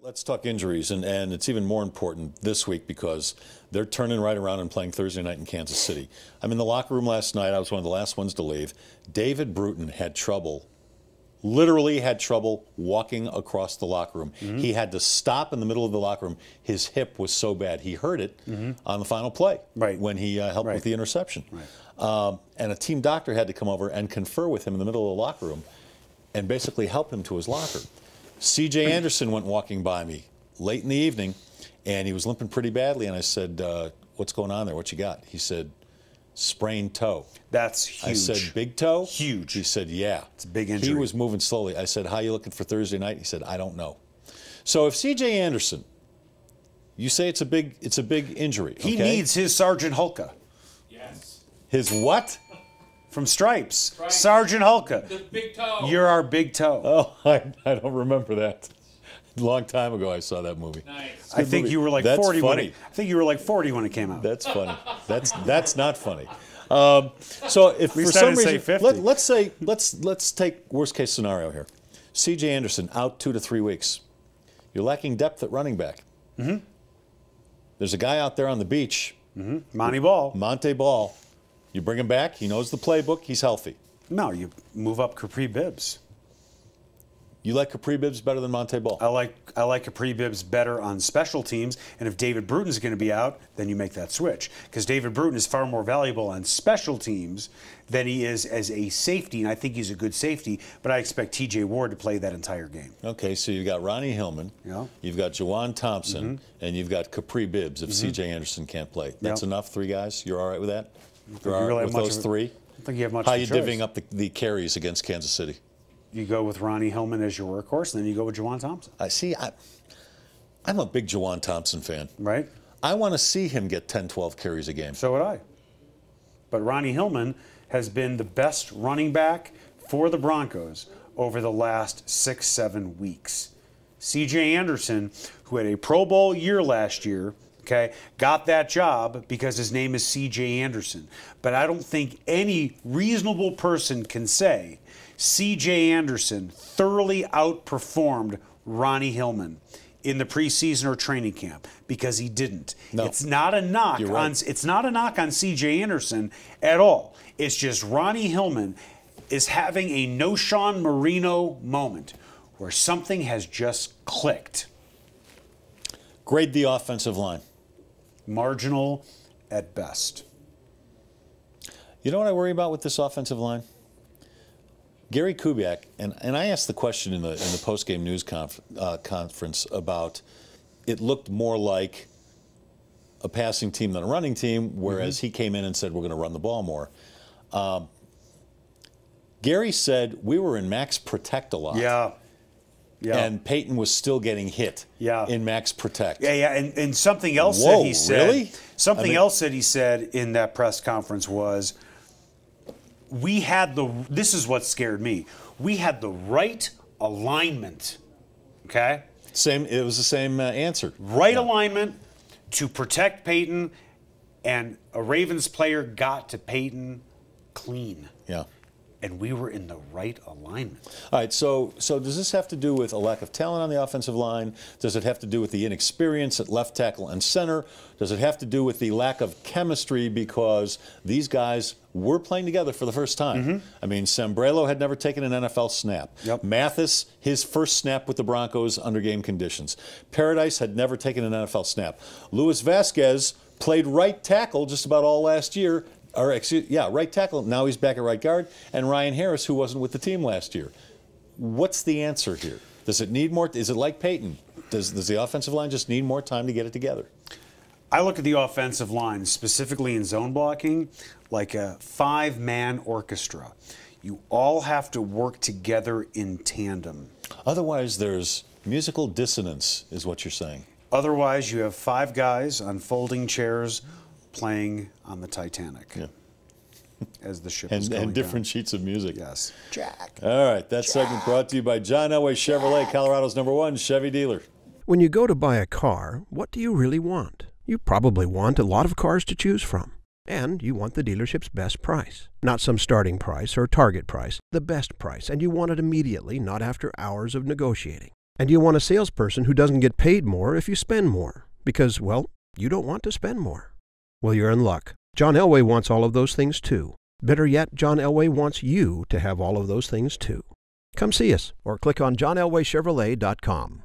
Let's talk injuries, and it's even more important this week because they're turning right around and playing Thursday night in Kansas City. I'm in the locker room last night. I was one of the last ones to leave. David Bruton had trouble, literally had trouble walking across the locker room. He had to stop in the middle of the locker room. His hip was so bad. He hurt it on the final play when he helped with the interception. And a team doctor had to come over and confer with him in the middle of the locker room and basically help him to his locker. C.J. Anderson went walking by me late in the evening, and he was limping pretty badly. And I said, what's going on there? What you got? He said, sprained toe. That's huge. I said, big toe? Huge. He said, yeah. It's a big injury. He was moving slowly. I said, how you looking for Thursday night? He said, I don't know. So if C.J. Anderson, you say it's a big injury. He needs his Sergeant Hulka. Yes. His what? From Stripes. Sergeant Hulka. The big toe. You're our big toe. Oh, I don't remember that. A long time ago I saw that movie. Nice. I think you were like 40 when it, I think you were like 40 when it came out. That's funny. That's not funny. So if for some reason, let's take worst case scenario here. C.J. Anderson out 2 to 3 weeks. You're lacking depth at running back. There's a guy out there on the beach. Monty Ball. Monte Ball. You bring him back. He knows the playbook. He's healthy. No, you move up Capri Bibbs. You like Capri Bibbs better than Monte Ball? I like Capri Bibbs better on special teams, and if David Bruton's going to be out, then you make that switch. Because David Bruton is far more valuable on special teams than he is as a safety, and I think he's a good safety, but I expect T.J. Ward to play that entire game. Okay, so you've got Ronnie Hillman, you've got Juwan Thompson, and you've got Capri Bibbs if C.J. Anderson can't play. That's enough, 3 guys? You're all right with that? You're all right with those 3? I don't think you have much How of a are you choice. divvying up the carries against Kansas City? You go with Ronnie Hillman as your workhorse, and then you go with Juwan Thompson. I see. I'm a big Juwan Thompson fan. Right. I want to see him get 10, 12 carries a game. So would I. But Ronnie Hillman has been the best running back for the Broncos over the last 6, 7 weeks. C.J. Anderson, who had a Pro Bowl year last year, got that job because his name is C.J. Anderson. But I don't think any reasonable person can say C.J. Anderson thoroughly outperformed Ronnie Hillman in the preseason or training camp, because he didn't. No. It's not a knock it's not a knock on C.J. Anderson at all. It's just Ronnie Hillman is having a Noshawn Marino moment where something has just clicked. Grade the offensive line. Marginal at best. You know what I worry about with this offensive line? Gary Kubiak, and I asked the question in the post-game news conference about it looked more like a passing team than a running team, whereas he came in and said we're going to run the ball more. Gary said we were in max protect a lot. Yeah. And Peyton was still getting hit in max protect. And something else that he said. Really? Something else that he said in that press conference was, this is what scared me. We had the right alignment. Okay? It was the same answer. Right alignment to protect Peyton, and a Ravens player got to Peyton clean. Yeah. And we were in the right alignment. All right, so does this have to do with a lack of talent on the offensive line? Does it have to do with the inexperience at left tackle and center? Does it have to do with the lack of chemistry because these guys were playing together for the first time? I mean, Sambrelo had never taken an NFL snap. Mathis, his first snap with the Broncos under game conditions. Paradise had never taken an NFL snap. Luis Vasquez played right tackle just about all last year. Right tackle. Now he's back at right guard. And Ryan Harris, who wasn't with the team last year. What's the answer here? Does it need more? Is it like Peyton? Does the offensive line just need more time to get it together? I look at the offensive line, specifically in zone blocking, like a 5-man orchestra. You all have to work together in tandem. Otherwise, there's musical dissonance, is what you're saying. Otherwise, you have 5 guys on folding chairs playing on the Titanic as the ship is going and different down. sheets of music. Yes. Jack. All right, that segment brought to you by John Elway Chevrolet, Colorado's #1 Chevy dealer. When you go to buy a car, what do you really want? You probably want a lot of cars to choose from. And you want the dealership's best price. Not some starting price or target price, the best price, and you want it immediately, not after hours of negotiating. And you want a salesperson who doesn't get paid more if you spend more, because, well, you don't want to spend more. Well, you're in luck. John Elway wants all of those things too. Better yet, John Elway wants you to have all of those things too. Come see us or click on johnelwaychevrolet.com.